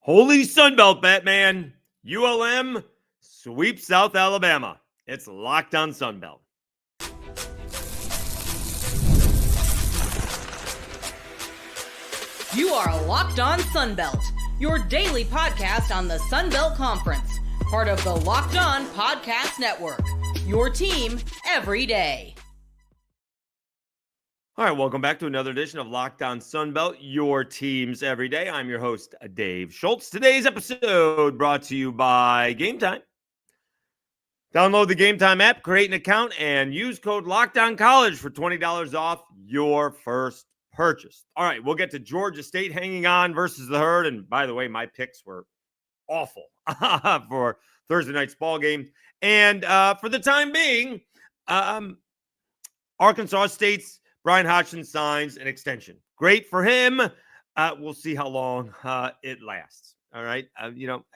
Holy Sunbelt, Batman. ULM sweeps South Alabama. It's Locked on Sunbelt. You are Locked on Sunbelt, your daily podcast on the Sunbelt Conference, part of the Locked on Podcast Network, your team every day. All right, welcome back to another edition of Locked on Sunbelt, your teams every day. I'm your host, Dave Schultz. Today's episode brought to you by Game Time. Download the Game Time app, create an account, and use code LOCKEDONCollege for $20 off your first purchase. All right, we'll get to Georgia State hanging on versus the Herd. And by the way, my picks were awful for Thursday night's ball game. And for the time being, Arkansas State's Bryan Hodgson signs an extension. Great for him. We'll see how long it lasts. All right.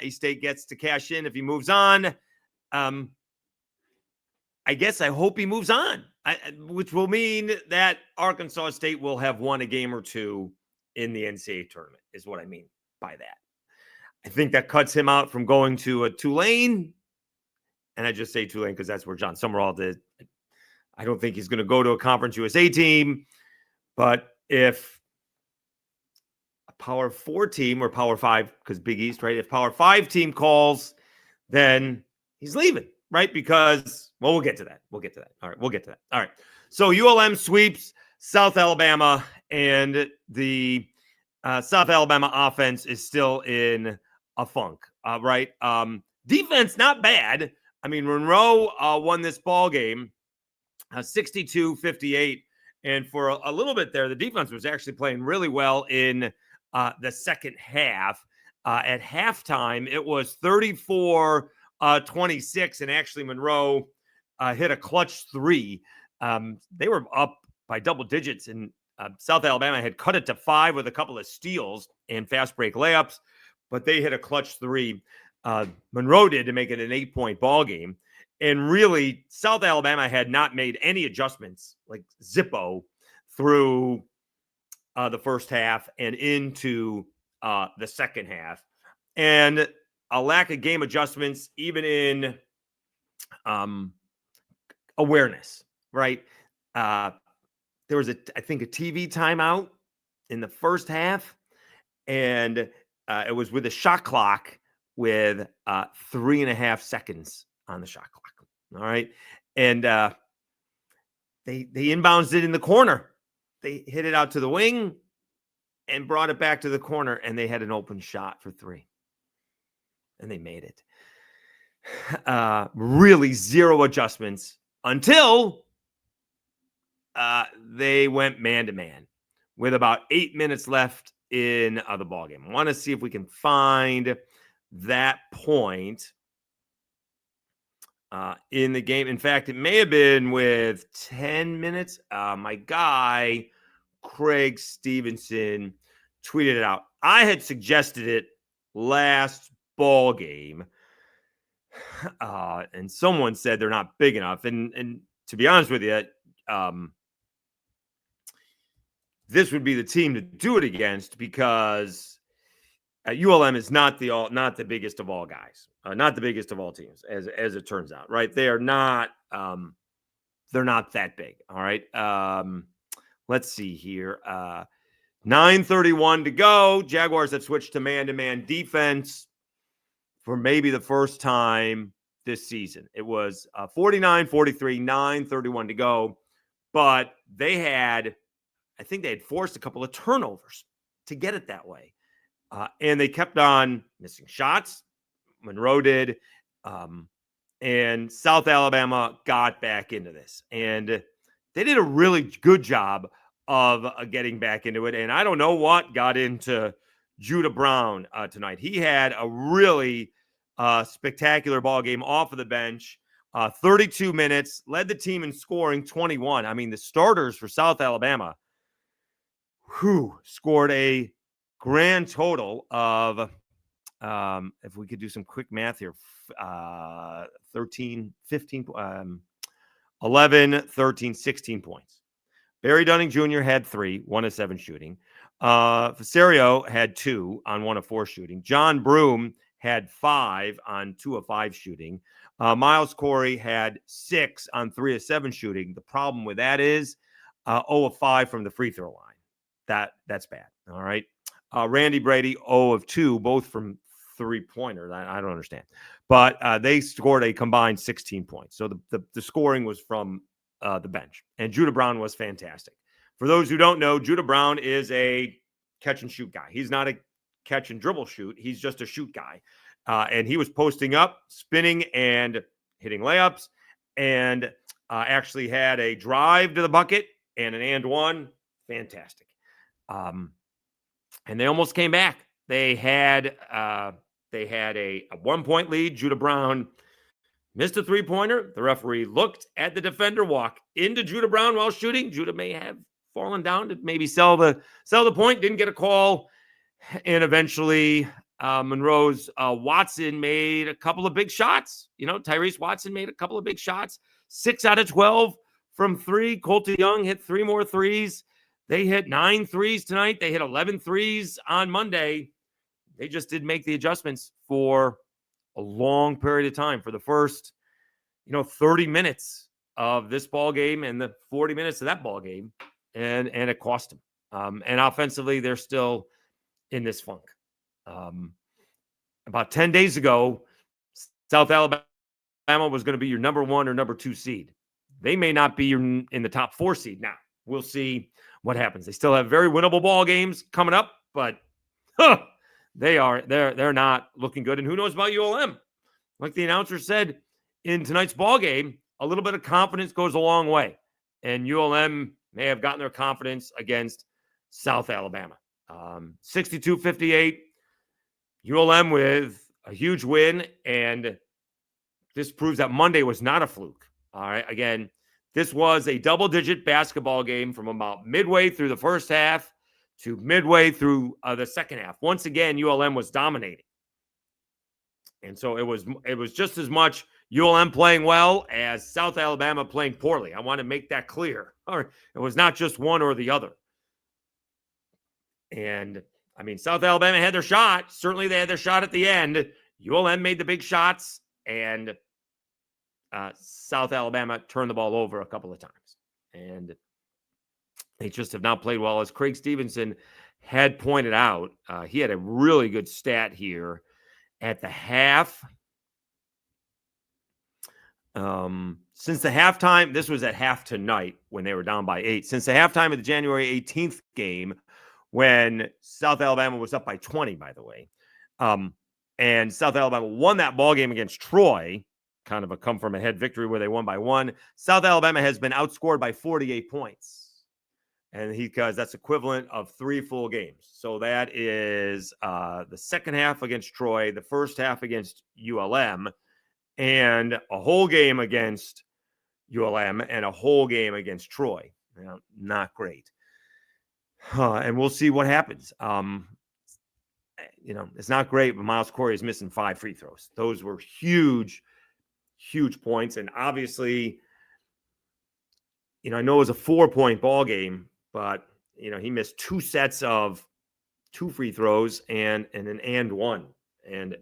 A-State gets to cash in if he moves on. I guess I hope he moves on, which will mean that Arkansas State will have won a game or two in the NCAA tournament, is what I mean by that. I think that cuts him out from going to a Tulane. And I just say Tulane because that's where John Summerall did. I don't think he's going to go to a Conference USA team. But if a Power 4 team or Power 5, because Big East, right? If Power 5 team calls, then he's leaving, right? Because, well, we'll get to that. All right, we'll get to that. All right. So ULM sweeps South Alabama, and the South Alabama offense is still in a funk, right? Defense, not bad. I mean, Monroe won this ball game 62-58. And for a little bit there, the defense was actually playing really well in the second half. At halftime, it was 34-26, and actually Monroe hit a clutch three. They were up by double digits, and South Alabama had cut it to 5 with a couple of steals and fast break layups, but they hit a clutch three. Monroe did to make it an 8-point ball game. And really, South Alabama had not made any adjustments, like Zippo, through the first half and into the second half. And a lack of game adjustments, even in awareness, right? There was, I think, a TV timeout in the first half, and it was with a shot clock with 3.5 seconds on the shot clock. All right. And they inbounds it in the corner. They hit it out to the wing and brought it back to the corner, and they had an open shot for 3. And they made it. Really zero adjustments until they went man-to-man with about 8 minutes left in the ballgame. I want to see if we can find that point in the game. In fact, it may have been with 10 minutes. My guy, Craig Stevenson, tweeted it out. I had suggested it last ball game, and someone said they're not big enough. And to be honest with you, this would be the team to do it against, because ULM is not the biggest of all guys, not the biggest of all teams, as it turns out, right? They are not, they're not that big. All right. Let's see here. 9:31 to go. Jaguars have switched to man-to-man defense for maybe the first time this season. It was 49-43, 9:31 to go, but I think they had forced a couple of turnovers to get it that way. And they kept on missing shots. Monroe did. And South Alabama got back into this. And they did a really good job of getting back into it. And I don't know what got into Judah Brown tonight. He had a really spectacular ball game off of the bench. 32 minutes, led the team in scoring 21. I mean, the starters for South Alabama scored a grand total of, if we could do some quick math here, 13, 15, 11, 13, 16 points. Barry Dunning Jr. had 3, 1 of 7 shooting. Fasario had 2 on 1 of 4 shooting. John Broom had 5 on 2 of 5 shooting. Miles Corey had 6 on 3 of 7 shooting. The problem with that is 0 of 5 from the free throw line. That's bad. All right. Randy Brady, 0 of 2, both from three-pointers. I don't understand. But they scored a combined 16 points. So the scoring was from the bench. And Judah Brown was fantastic. For those who don't know, Judah Brown is a catch-and-shoot guy. He's not a catch-and-dribble shoot. He's just a shoot guy. And he was posting up, spinning, and hitting layups, and actually had a drive to the bucket and an and one. Fantastic. And they almost came back. They had a 1-point lead. Judah Brown missed a three-pointer. The referee looked at the defender walk into Judah Brown while shooting. Judah may have fallen down to maybe sell the point. Didn't get a call, and eventually Monroe's Watson made a couple of big shots. Tyrese Watson made a couple of big shots. 6 out of 12 from 3. Colton Young hit 3 more threes. They hit 9 threes tonight. They hit 11 threes on Monday. They just didn't make the adjustments for a long period of time, for the first, 30 minutes of this ball game and the 40 minutes of that ball game, and it cost them. And offensively, they're still in this funk. About 10 days ago, South Alabama was going to be your number 1 or number 2 seed. They may not be in the top 4 seed now. We'll see what happens. They still have very winnable ball games coming up, but they're not looking good. And who knows about ULM? Like the announcer said in tonight's ball game, a little bit of confidence goes a long way. And ULM may have gotten their confidence against South Alabama. 62-58. ULM with a huge win, and this proves that Monday was not a fluke. All right, again, this was a double-digit basketball game from about midway through the first half to midway through the second half. Once again, ULM was dominating. And so it was just as much ULM playing well as South Alabama playing poorly. I want to make that clear. It was not just one or the other. And, South Alabama had their shot. Certainly they had their shot at the end. ULM made the big shots, and South Alabama turned the ball over a couple of times. And they just have not played well. As Craig Stevenson had pointed out, he had a really good stat here at the half. Since the halftime, this was at half tonight when they were down by 8. Since the halftime of the January 18th game, when South Alabama was up by 20, by the way, and South Alabama won that ball game against Troy, kind of a come-from-ahead victory where they won by 1. South Alabama has been outscored by 48 points. And because that's equivalent of 3 full games. So that is the second half against Troy, the first half against ULM, and a whole game against ULM and a whole game against Troy. Not great. And we'll see what happens. It's not great, but Miles Corey is missing 5 free throws. Those were huge, huge points. And obviously, I know it was a 4-point ball game, but, he missed 2 sets of 2 free throws and an and one. And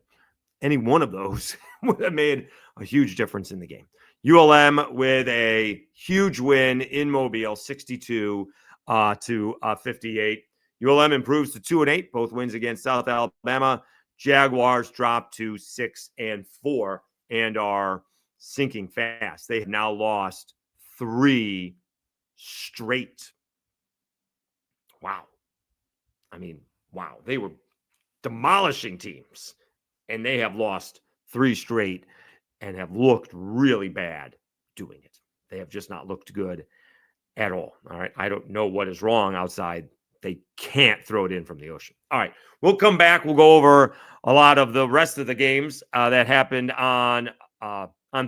any one of those would have made a huge difference in the game. ULM with a huge win in Mobile, 62 to 58. ULM improves to 2-8, both wins against South Alabama. Jaguars drop to 6-4 and are sinking fast. They have now lost 3 straight. Wow. Wow. They were demolishing teams, and they have lost 3 straight and have looked really bad doing it. They have just not looked good at all. All right. I don't know what is wrong outside. They can't throw it in from the ocean. All right. We'll come back. We'll go over a lot of the rest of the games that happened on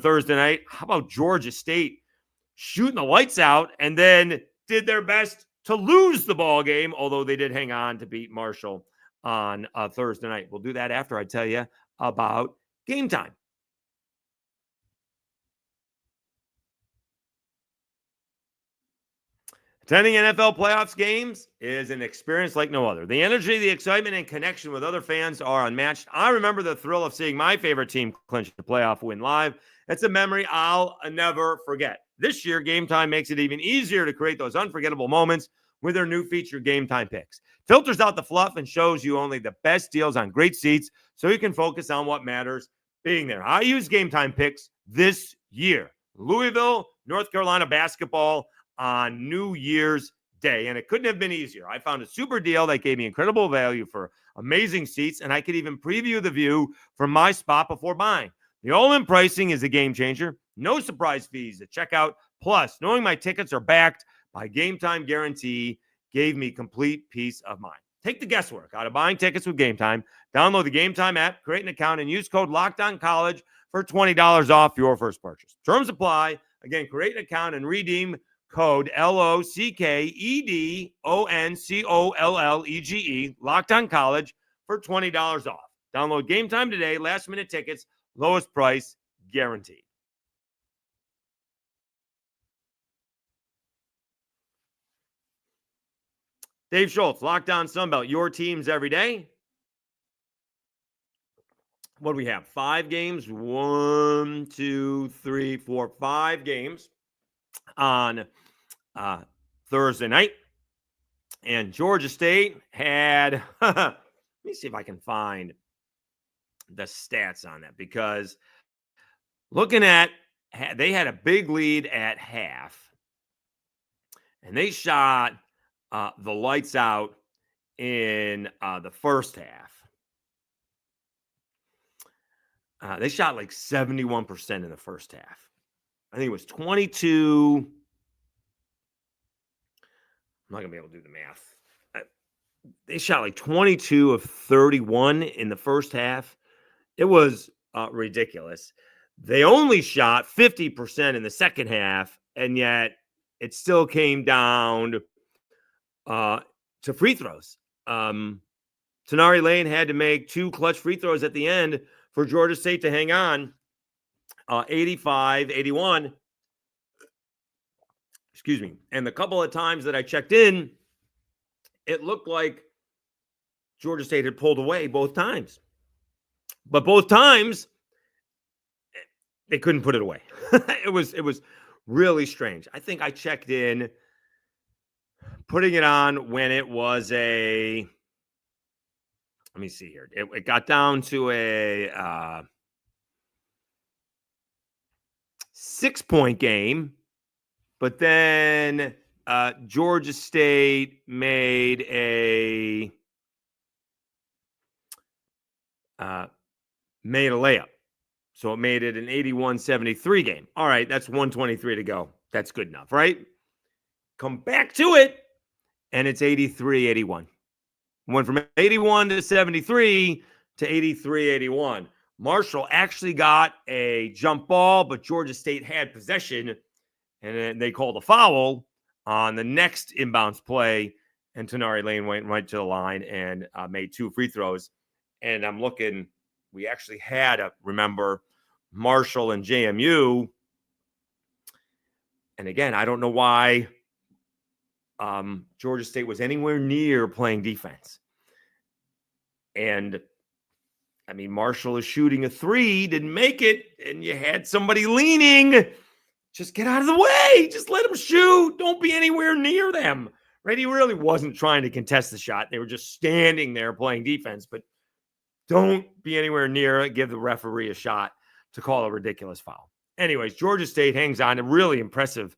Thursday night. How about Georgia State shooting the lights out and then did their best to lose the ball game, although they did hang on to beat Marshall on Thursday night. We'll do that after I tell you about game time. Attending NFL playoffs games is an experience like no other. The energy, the excitement, and connection with other fans are unmatched. I remember the thrill of seeing my favorite team clinch the playoff win live. It's a memory I'll never forget. This year, Game Time makes it even easier to create those unforgettable moments with their new feature, Game Time Picks. Filters out the fluff and shows you only the best deals on great seats so you can focus on what matters, being there. I use Game Time Picks this year. Louisville, North Carolina basketball on New Year's Day, and it couldn't have been easier. I found a super deal that gave me incredible value for amazing seats, and I could even preview the view from my spot before buying. The all-in pricing is a game changer. No surprise fees at checkout. Plus, knowing my tickets are backed by Game Time Guarantee gave me complete peace of mind. Take the guesswork out of buying tickets with Game Time. Download the Game Time app, create an account, and use code LOCKEDONCollege for $20 off your first purchase. Terms apply. Again, create an account and redeem code LOCKEDONCOLLEGE, Locked On College, for $20 off. Download Game Time today. Last minute tickets, lowest price guaranteed. Dave Schultz, Locked On Sunbelt, your teams every day. What do we have? 5 games. 1, 2, 3, 4, 5 games on Thursday night. And Georgia State had, let me see if I can find the stats on that, because looking at, they had a big lead at half, and they shot the lights out in the first half. They shot like 71% in the first half. I think it was 22. I'm not going to be able to do the math. They shot like 22 of 31 in the first half. It was ridiculous. They only shot 50% in the second half, and yet it still came down to free throws. Toneari Lane had to make 2 clutch free throws at the end for Georgia State to hang on. 85-81. Excuse me. And the couple of times that I checked in, it looked like Georgia State had pulled away both times. But both times, they couldn't put it away. It was really strange. I think I checked in, putting it on when it was let me see here. It got down to a 6-point game, but then Georgia State made a layup. So it made it an 81-73 game. All right, that's 123 to go. That's good enough, right? Come back to it, and it's 83-81. Went from 81 to 73 to 83-81. Marshall actually got a jump ball, but Georgia State had possession, and then they called a foul on the next inbounds play, and Toneari Lane went right to the line and made 2 free throws. And I'm looking, we actually had remember, Marshall and JMU. And again, I don't know why Georgia State was anywhere near playing defense. And I mean, Marshall is shooting a 3, didn't make it, and you had somebody leaning. Just get out of the way. Just let them shoot. Don't be anywhere near them. Right? He really wasn't trying to contest the shot. They were just standing there playing defense, but don't be anywhere near it. Give the referee a shot to call a ridiculous foul. Anyways, Georgia State hangs on, a really impressive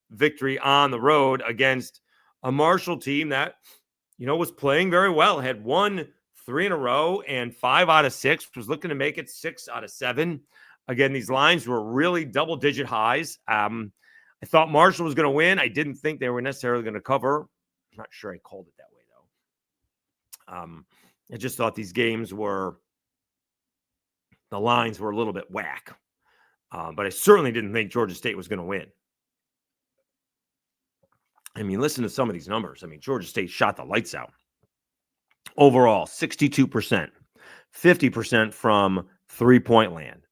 victory on the road against a Marshall team that, was playing very well. Had won 3 in a row and 5 out of 6, was looking to make it 6 out of 7. Again, these lines were really double-digit highs. I thought Marshall was going to win. I didn't think they were necessarily going to cover. I'm not sure I called it that way, though. I just thought these games the lines were a little bit whack. But I certainly didn't think Georgia State was going to win. I mean, listen to some of these numbers. I mean, Georgia State shot the lights out. Overall, 62%, 50% from three-point land.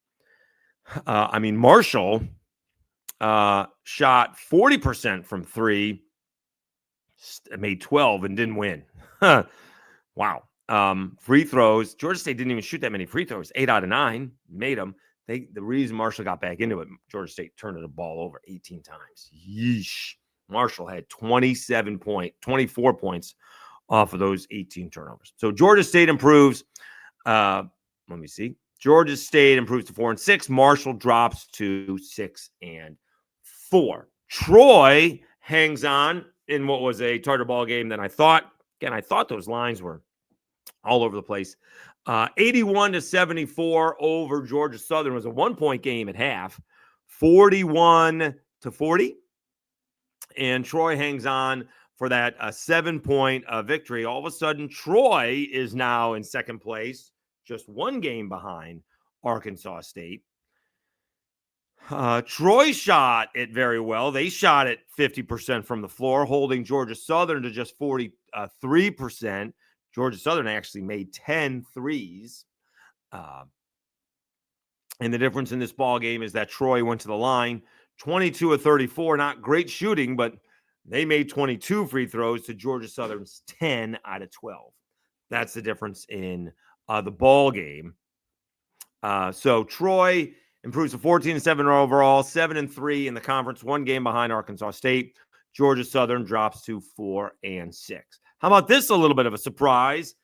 I mean, Marshall shot 40% from three, made 12 and didn't win. Wow. Free throws. Georgia State didn't even shoot that many free throws. 8 out of 9 made them. The reason Marshall got back into it, Georgia State turned the ball over 18 times. Yeesh. Marshall had 24 points off of those 18 turnovers. So Georgia State improves. Let me see. Georgia State improves to 4-6. Marshall drops to 6-4. Troy hangs on in what was a tighter ball game than I thought. Again, I thought those lines were all over the place. 81-74 over Georgia Southern. Was a 1-point game at half. 41-40. And Troy hangs on for that 7-point victory. All of a sudden, Troy is now in second place, just 1 game behind Arkansas State. Troy shot it very well. They shot it 50% from the floor, holding Georgia Southern to just 43%. Georgia Southern actually made 10 threes. And the difference in this ball game is that Troy went to the line 22 of 34. Not great shooting, but they made 22 free throws to Georgia Southern's 10 out of 12. That's the difference in the ball game. So Troy improves to 14-7 overall, 7-3 in the conference, 1 game behind Arkansas State. Georgia Southern drops to 4-6. How about this? A little bit of a surprise.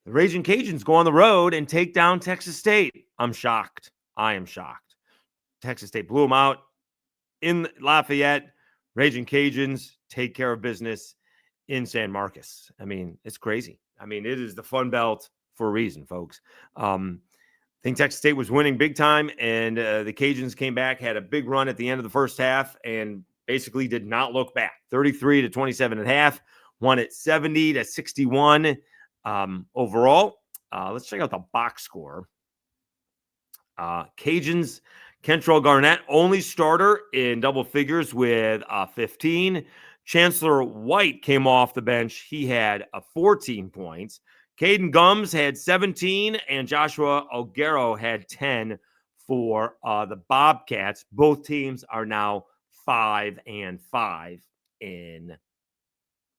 The Raging Cajuns go on the road and take down Texas State. I'm shocked. I am shocked. Texas State blew them out in Lafayette. Raging Cajuns take care of business in San Marcos. I mean, it's crazy. I mean, it is the Sunbelt for a reason, folks. I think Texas State was winning big time, and the Cajuns came back, had a big run at the end of the first half, and basically did not look back. 33-27 at half, won it 70-61 overall. Let's check out the box score. Cajuns, Kentrell Garnett, only starter in double figures with 15. Chancellor White came off the bench. He had 14 points. Caden Gums had 17, and Joshua O'Garo had 10 for the Bobcats. Both teams are now 5-5 in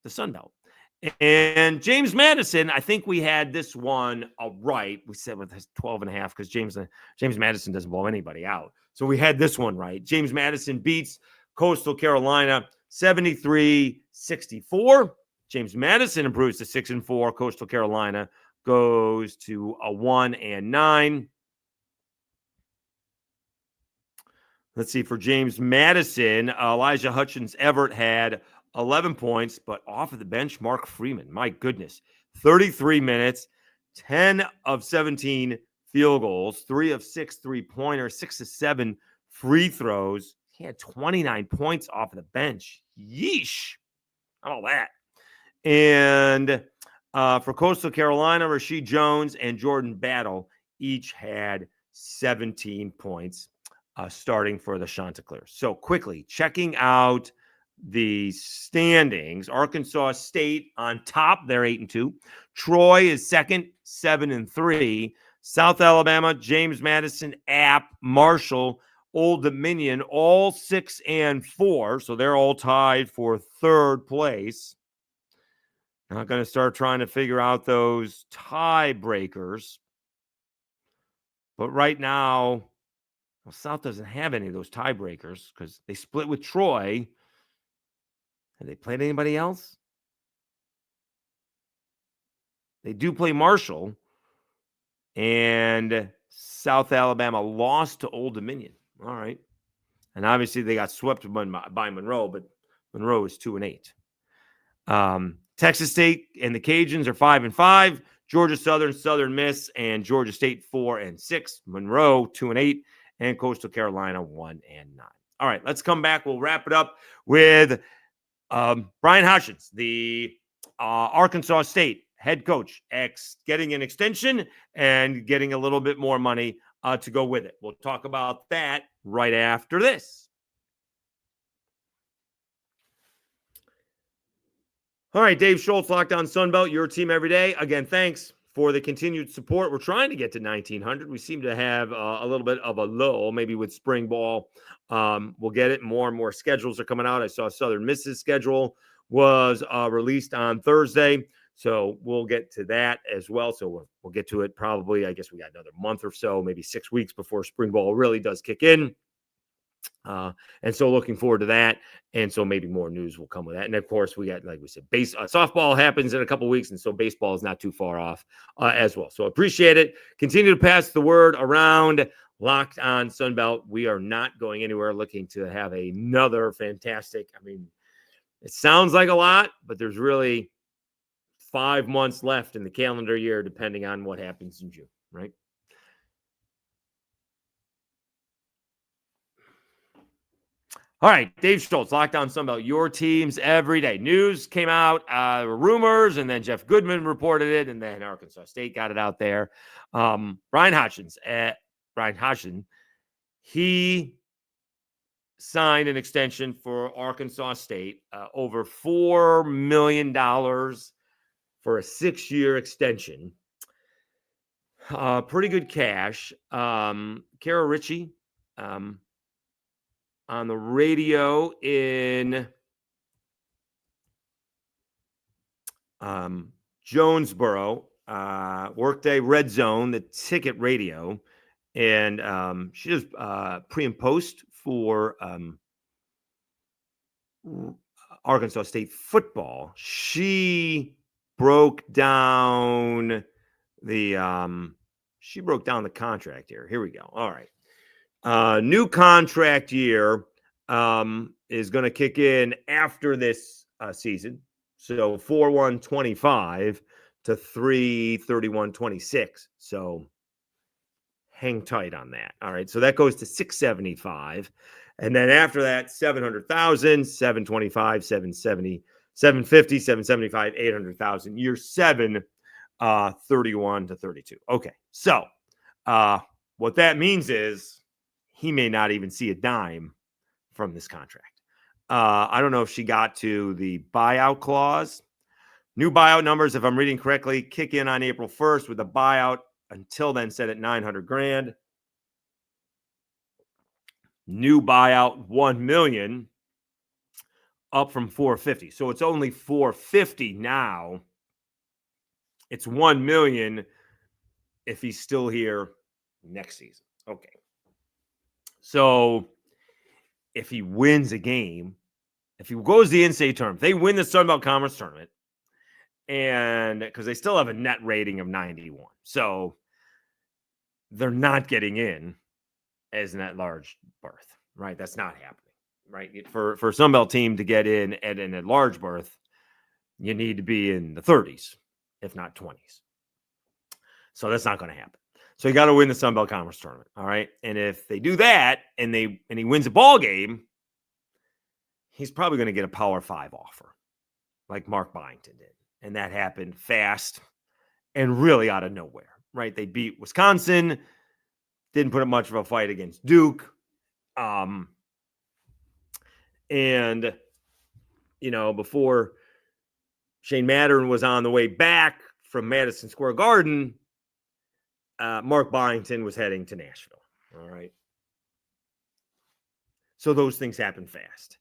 the Sunbelt. And James Madison, I think we had this one right. We said with 12.5 because James Madison doesn't blow anybody out. So we had this one right. James Madison beats Coastal Carolina 73-64. James Madison improves to 6-4. Coastal Carolina goes to 1-9. Let's see. For James Madison, Elijah Hutchins Everett had 11 points, but off of the bench, Mark Freeman. My goodness. 33 minutes, 10 of 17 field goals, 3 of 6 three-pointers, 6 of 7 free throws. He had 29 points off of the bench. Yeesh. All that. And for Coastal Carolina, Rasheed Jones and Jordan Battle each had 17 points starting for the Chanticleers. So quickly, checking out the standings. Arkansas State on top. They're 8-2. Troy is second, 7-3. South Alabama, James Madison, App, Marshall, Old Dominion, all 6-4. So they're all tied for third place. Not going to start trying to figure out those tiebreakers. But right now, well, South doesn't have any of those tiebreakers because they split with Troy. Have they played anybody else? They do play Marshall. And South Alabama lost to Old Dominion. All right. And obviously they got swept by Monroe, but Monroe is 2-8. Texas State and the Cajuns are 5-5. Georgia Southern, Southern Miss, and Georgia State 4-6. Monroe 2-8, and Coastal Carolina 1-9. All right, let's come back. We'll wrap it up with Bryan Hodgson, the Arkansas State head coach, getting an extension and getting a little bit more money to go with it. We'll talk about that right after this. All right, Dave Schultz, Locked On Sunbelt, your team every day. Again, thanks for the continued support. We're trying to get to 1,900. We seem to have a little bit of a lull, maybe with spring ball. We'll get it. More and more schedules are coming out. I saw Southern Miss's schedule was released on Thursday. So we'll get to that as well. So we'll get to it probably, I guess we got another month or so, maybe 6 weeks before spring ball really does kick in. And so looking forward to that. And so maybe more news will come with that. And of course, we got, like we said, softball happens in a couple of weeks. And so baseball is not too far off as well. So appreciate it. Continue to pass the word around. Locked on Sunbelt. We are not going anywhere, looking to have another fantastic. I mean, it sounds like a lot, but there's really 5 months left in the calendar year, depending on what happens in June, right? All right, Dave Schultz, Locked On Sunbelt, your teams every day. News came out, rumors, and then Jeff Goodman reported it, and then Arkansas State got it out there. Bryan Hodgson, he signed an extension for Arkansas State, over $4 million for a 6-year extension. Pretty good cash. Kara Ritchie, on the radio in Jonesboro, Workday Red Zone, the ticket radio. And she does pre and post for Arkansas State football. She broke down the contract here. Here we go. All right. New contract year is going to kick in after this season. So 4/1/25 to 3/31/26. So hang tight on that. All right. So that goes to $675. And then after that, $700,000, $725, $770, $750, $775, $800,000. Year 7, 31 to 32. Okay. So what that means is he may not even see a dime from this contract. I don't know if she got to the buyout clause. New buyout numbers, if I'm reading correctly, kick in on April 1st with a buyout until then set at $900,000. New buyout $1 million, up from $450,000. So it's only $450,000 now. It's $1 million if he's still here next season. Okay. So if he wins a game, if he goes the in-state tournament, they win the Sunbelt Conference tournament, and because they still have a net rating of 91. So they're not getting in as an at-large berth, right? That's not happening, right? For a Sunbelt team to get in at an at-large berth, you need to be in the 30s, if not 20s. So that's not going to happen. So you got to win the Sunbelt Conference tournament, all right? And if they do that and he wins a ball game, he's probably going to get a Power 5 offer like Mark Byington did. And that happened fast and really out of nowhere, right? They beat Wisconsin, didn't put up much of a fight against Duke. And, you know, before Shane Mattern was on the way back from Madison Square Garden, Mark Byington was heading to Nashville. All right. So those things happen fast.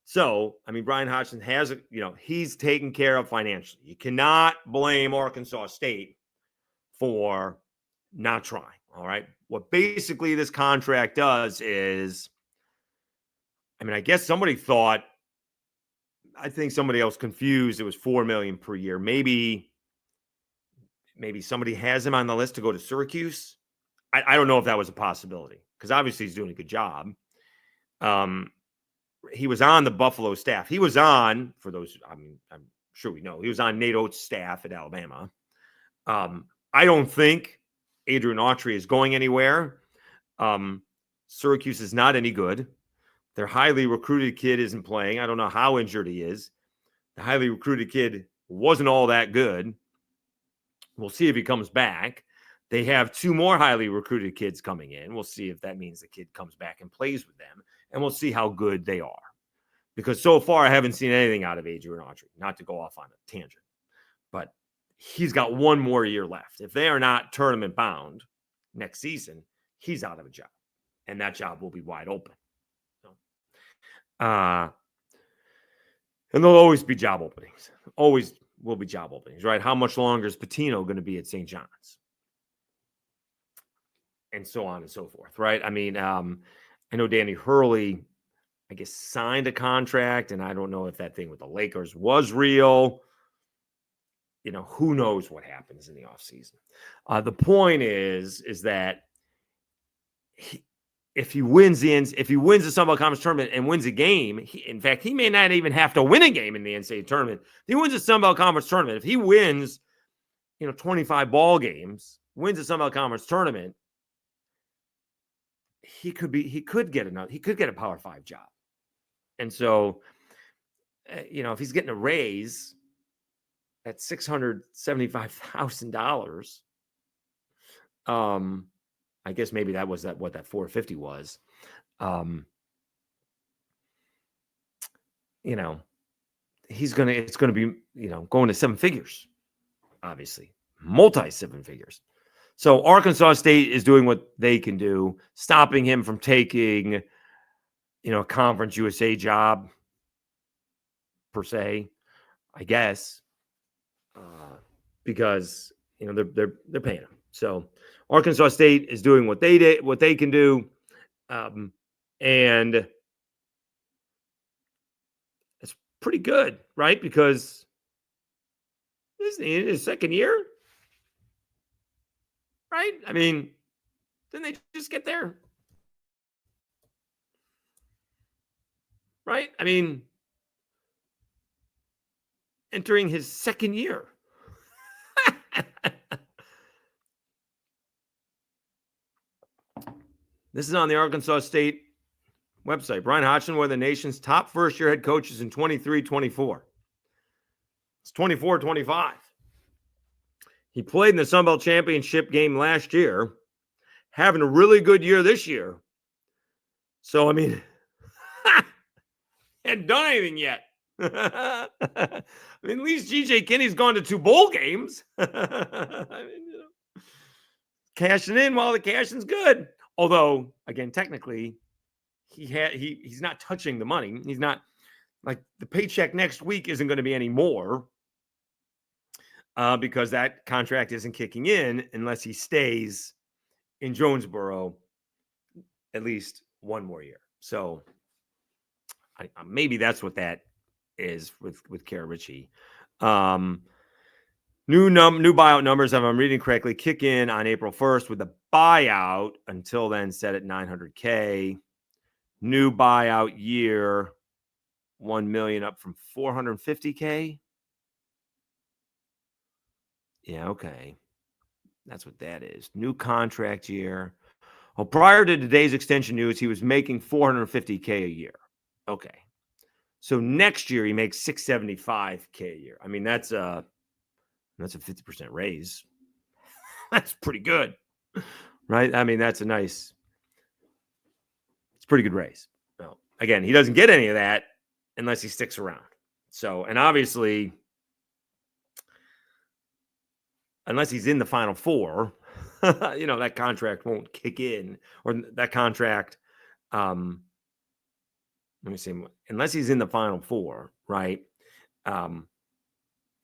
So, I mean, Bryan Hodgson has, he's taken care of financially. You cannot blame Arkansas State for not trying. All right. What basically this contract does is, I guess somebody thought, I think somebody else confused. It was $4 million per year. Maybe somebody has him on the list to go to Syracuse. I don't know if that was a possibility because obviously he's doing a good job. He was on the Buffalo staff. He was on, for those, I'm sure we know, he was on Nate Oates' staff at Alabama. I don't think Adrian Autry is going anywhere. Syracuse is not any good. Their highly recruited kid isn't playing. I don't know how injured he is. The highly recruited kid wasn't all that good. We'll see if he comes back. They have 2 more highly recruited kids coming in. We'll see if that means the kid comes back and plays with them. And we'll see how good they are. Because so far, I haven't seen anything out of Adrian Autry. Not to go off on a tangent. But he's got one more year left. If they are not tournament bound next season, he's out of a job, and that job will be wide open. And there'll always be job openings. Always will be job openings, right? How much longer is Pitino going to be at St. John's? And so on and so forth, right? I mean, I know Danny Hurley, I guess, signed a contract, and I don't know if that thing with the Lakers was real. You know, who knows what happens in the offseason. The point is that if he wins the Sunbelt Conference tournament and wins a game, in fact, he may not even have to win a game in the NCAA tournament. If he wins the Sunbelt Conference tournament, if he wins, 25 ball games, wins the Sunbelt Conference tournament, he could get a Power 5 job. And so, if he's getting a raise at $675,000, I guess maybe that was what that 450 was. It's going to be, going to seven figures, obviously, multi seven figures. So Arkansas State is doing what they can do, stopping him from taking, a Conference USA job per se, I guess, because, they're paying him. So Arkansas State is doing what they can do. And it's pretty good, right? Because isn't he in his second year? Right? I mean, didn't they just get there? Right? I mean, entering his second year. This is on the Arkansas State website. Bryan Hodgson, one of the nation's top first-year head coaches in 23-24. It's 24-25. He played in the Sunbelt Championship game last year, having a really good year this year. So, I mean, hadn't done anything yet. I mean, at least G.J. Kinney's gone to 2 bowl games. Cashing in while the cashing's good. Although, again, technically, he's not touching the money. He's not, like, the paycheck next week isn't going to be any more because that contract isn't kicking in unless he stays in Jonesboro at least one more year. So maybe that's what that is with Kara Ritchie. New buyout numbers, if I'm reading correctly, kick in on April 1st with the buyout until then set at $900K. New buyout year, $1 million up from $450K. Yeah, okay. That's what that is. New contract year. Well, prior to today's extension news, he was making $450K a year. Okay. So next year he makes $675K a year. I mean, that's a 50% raise. That's pretty good, right? I mean, it's a pretty good raise. Well, again, he doesn't get any of that unless he sticks around. So, and obviously, unless he's in the Final Four, that contract won't kick in, or that contract, let me see, unless he's in the Final Four, right?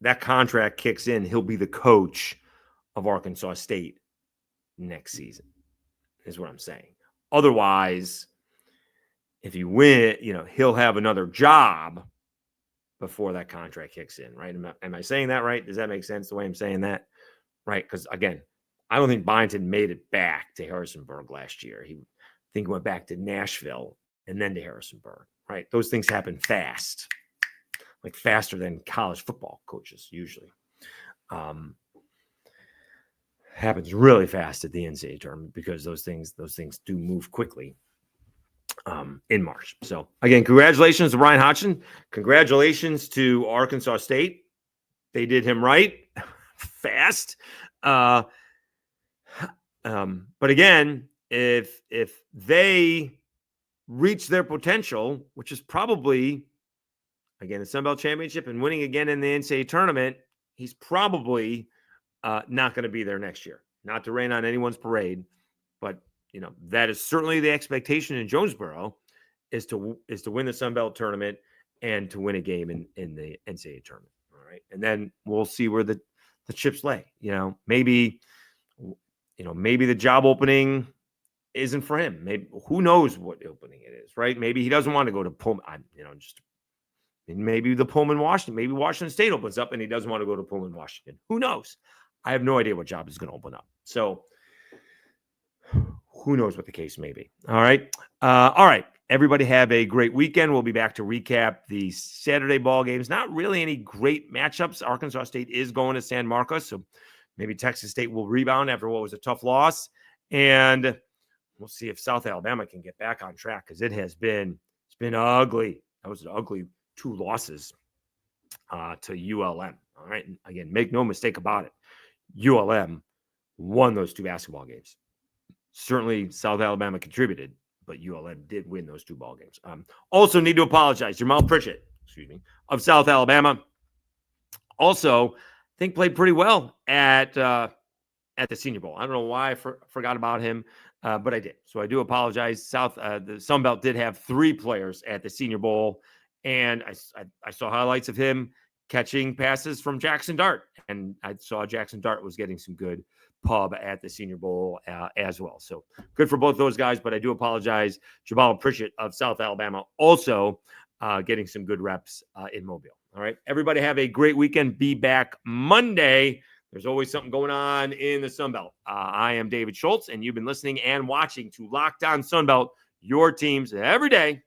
That contract kicks in, he'll be the coach of Arkansas State next season, is what I'm saying. Otherwise, if he win, he'll have another job before that contract kicks in, right? Am I saying that right? Does that make sense the way I'm saying that? Right? Because, again, I don't think Byington made it back to Harrisonburg last year. I think he went back to Nashville and then to Harrisonburg, right? Those things happen fast. Like faster than college football coaches usually. Happens really fast at the NCAA tournament because those things do move quickly in March. So again, congratulations to Bryan Hodgson. Congratulations to Arkansas State. They did him right fast. But again, if they reach their potential, which is probably, again, the Sunbelt Championship and winning again in the NCAA tournament, he's probably not going to be there next year. Not to rain on anyone's parade, but that is certainly the expectation in Jonesboro is to win the Sunbelt tournament and to win a game in the NCAA tournament. All right, and then we'll see where the chips lay. Maybe the job opening isn't for him. Maybe who knows what opening it is, right? Maybe he doesn't want to go to Pullman. Maybe the Pullman, Washington. Maybe Washington State opens up and he doesn't want to go to Pullman, Washington. Who knows? I have no idea what job is going to open up. So who knows what the case may be. All right. All right. Everybody have a great weekend. We'll be back to recap the Saturday ball games. Not really any great matchups. Arkansas State is going to San Marcos, so maybe Texas State will rebound after what was a tough loss. And we'll see if South Alabama can get back on track because it's been ugly. That was an ugly 2 losses to ULM. All right. And again, make no mistake about it. ULM won those 2 basketball games. Certainly South Alabama contributed, but ULM did win those 2 ball games. Also need to apologize. Jamal Pritchett, of South Alabama, also I think played pretty well at the Senior Bowl. I don't know why I forgot about him, but I did. So I do apologize. The Sunbelt did have 3 players at the Senior Bowl, and I saw highlights of him catching passes from Jackson Dart, and I saw Jackson Dart was getting some good pub at the Senior Bowl as well. So good for both those guys, but I do apologize. Jamal Pritchett of South Alabama also getting some good reps in Mobile. All right. Everybody have a great weekend. Be back Monday. There's always something going on in the Sunbelt. I am David Schultz, and you've been listening and watching to Locked On Sunbelt, your teams every day